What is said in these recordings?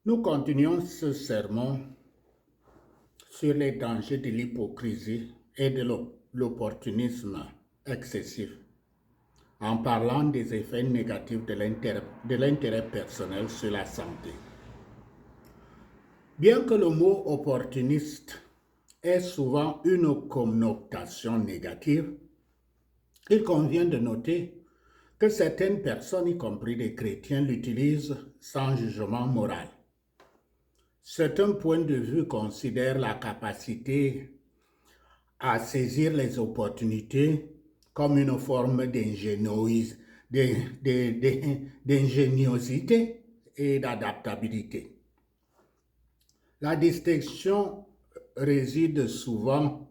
Nous continuons ce sermon sur les dangers de l'hypocrisie et de l'opportunisme excessif, en parlant des effets négatifs de l'intérêt personnel sur la santé. Bien que le mot opportuniste ait souvent une connotation négative, il convient de noter que certaines personnes, y compris des chrétiens, l'utilisent sans jugement moral. Certains points de vue considèrent la capacité à saisir les opportunités comme une forme d'ingéniosité et d'adaptabilité. La distinction réside souvent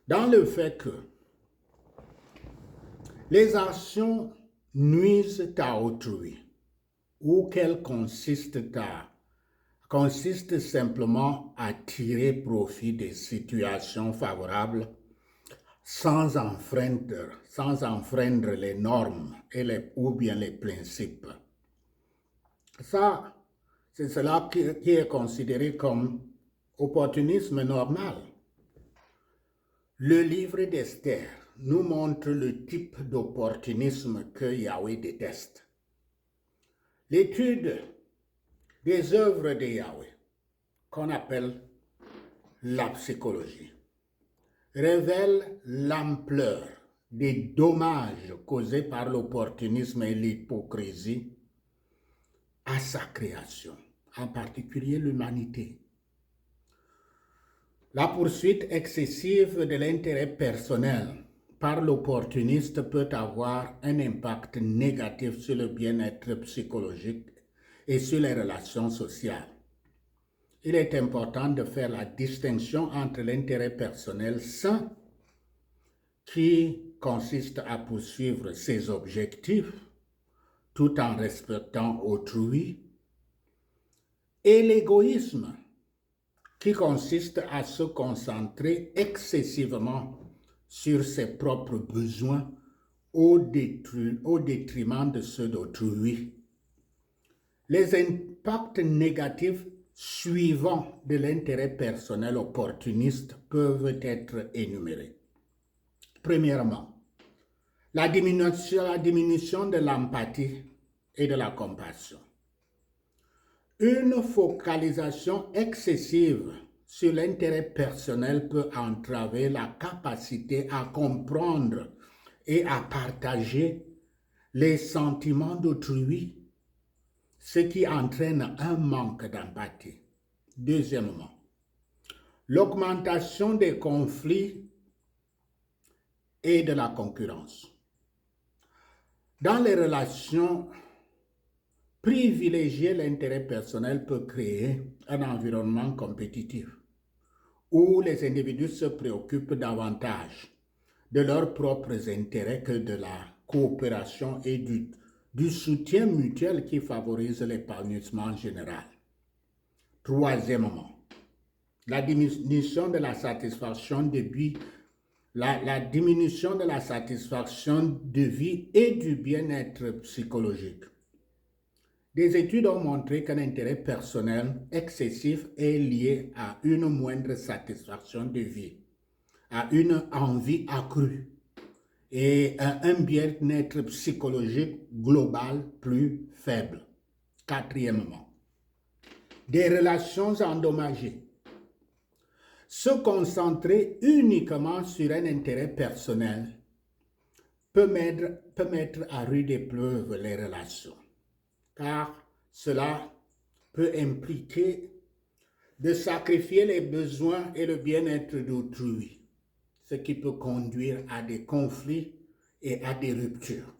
dans le fait que les actions nuisent à autrui ou qu'elles consistent simplement à tirer profit des situations favorables sans enfreindre les normes ou bien les principes. C'est cela qui est considéré comme opportunisme normal. Le livre d'Esther nous montre le type d'opportunisme que Yahweh déteste. L'étude des œuvres de Yahweh, qu'on appelle la psychologie, révèle l'ampleur des dommages causés par l'opportunisme et l'hypocrisie à sa création, en particulier l'humanité. La poursuite excessive de l'intérêt personnel par l'opportuniste peut avoir un impact négatif sur le bien-être psychologique et sur les relations sociales. Il est important de faire la distinction entre l'intérêt personnel sain, qui consiste à poursuivre ses objectifs tout en respectant autrui, et l'égoïsme, qui consiste à se concentrer excessivement sur ses propres besoins au détriment de ceux d'autrui. Les impacts négatifs suivants de l'intérêt personnel opportuniste peuvent être énumérés. Premièrement, la diminution de l'empathie et de la compassion. Une focalisation excessive sur l'intérêt personnel peut entraver la capacité à comprendre et à partager les sentiments d'autrui, ce qui entraîne un manque d'empathie. Deuxièmement, l'augmentation des conflits et de la concurrence. Dans les relations, privilégier l'intérêt personnel peut créer un environnement compétitif où les individus se préoccupent davantage de leurs propres intérêts que de la coopération et du soutien mutuel qui favorise l'épanouissement général. Troisièmement, la diminution de la satisfaction de vie, la diminution de la satisfaction de vie et du bien-être psychologique. Des études ont montré qu'un intérêt personnel excessif est lié à une moindre satisfaction de vie, à une envie accrue et à un bien-être psychologique global plus faible. Quatrièmement, des relations endommagées. Se concentrer uniquement sur un intérêt personnel peut mettre à rude épreuve les relations, car cela peut impliquer de sacrifier les besoins et le bien-être d'autrui, ce qui peut conduire à des conflits et à des ruptures.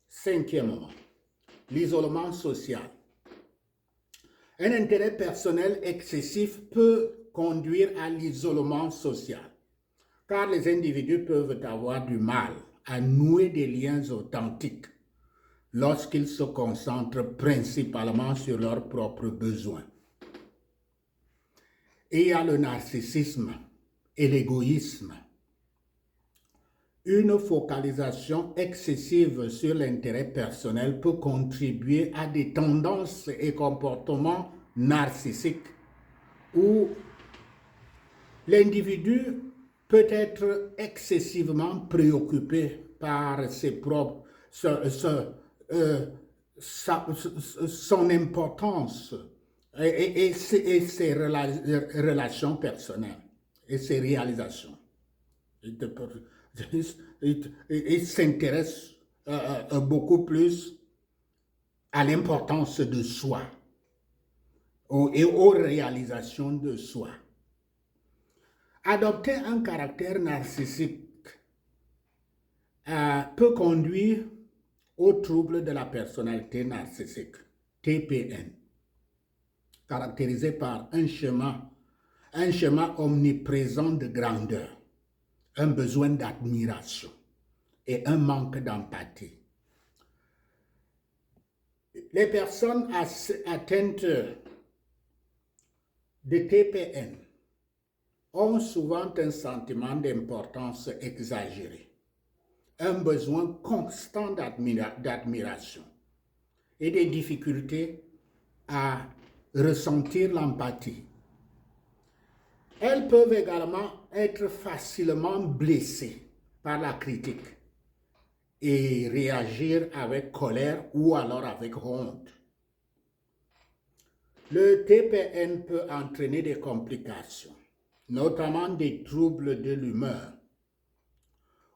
Cinquièmement, l'isolement social. Un intérêt personnel excessif peut conduire à l'isolement social, car les individus peuvent avoir du mal à nouer des liens authentiques lorsqu'ils se concentrent principalement sur leurs propres besoins. Et il y a le narcissisme et l'égoïsme. Une focalisation excessive sur l'intérêt personnel peut contribuer à des tendances et comportements narcissique où l'individu peut être excessivement préoccupé par ses propres, son importance et ses relations personnelles et ses réalisations. Il s'intéresse beaucoup plus à l'importance de soi et aux réalisations de soi. Adopter un caractère narcissique peut conduire au trouble de la personnalité narcissique, TPN, caractérisé par un schéma omniprésent de grandeur, un besoin d'admiration et un manque d'empathie. Les personnes atteintes de TPN ont souvent un sentiment d'importance exagéré, un besoin constant d'admiration et des difficultés à ressentir l'empathie. Elles peuvent également être facilement blessées par la critique et réagir avec colère ou alors avec honte. Le TPN peut entraîner des complications, notamment des troubles de l'humeur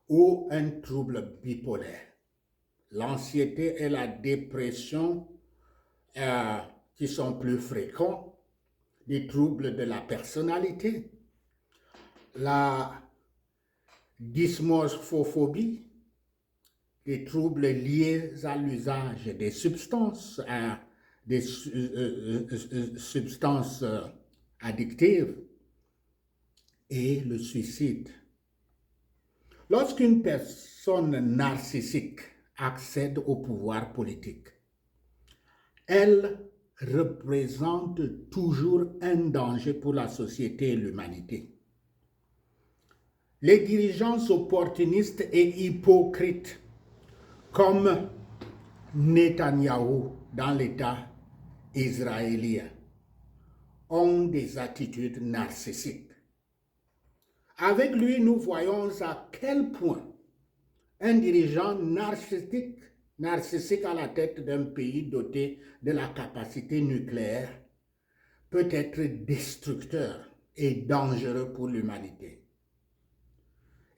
ou un trouble bipolaire. L'anxiété et la dépression qui sont plus fréquents, des troubles de la personnalité, la dysmorphophobie, des troubles liés à l'usage des substances, addictives et le suicide. Lorsqu'une personne narcissique accède au pouvoir politique, elle représente toujours un danger pour la société et l'humanité. Les dirigeants opportunistes et hypocrites comme Netanyahou dans l'État israélien ont des attitudes narcissiques. Avec lui, nous voyons à quel point un dirigeant narcissique à la tête d'un pays doté de la capacité nucléaire peut être destructeur et dangereux pour l'humanité.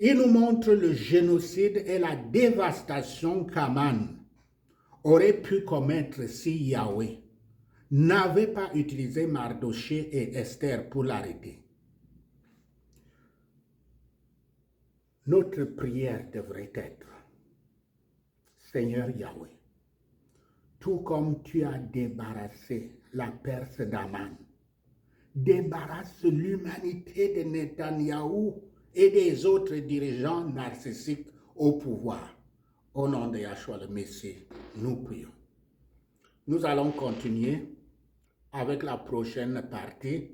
Il nous montre le génocide et la dévastation qu'Aman aurait pu commettre si Yahweh n'avait pas utilisé Mardoché et Esther pour l'arrêter. Notre prière devrait être: Seigneur Yahweh, tout comme tu as débarrassé la Perse d'Aman, débarrasse l'humanité de Netanyahou et des autres dirigeants narcissiques au pouvoir. Au nom de Yahshua le Messie, nous prions. Nous allons continuer avec la prochaine partie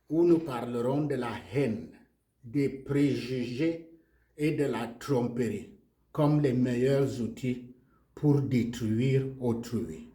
où nous parlerons de la haine, des préjugés et de la tromperie comme les meilleurs outils pour détruire autrui.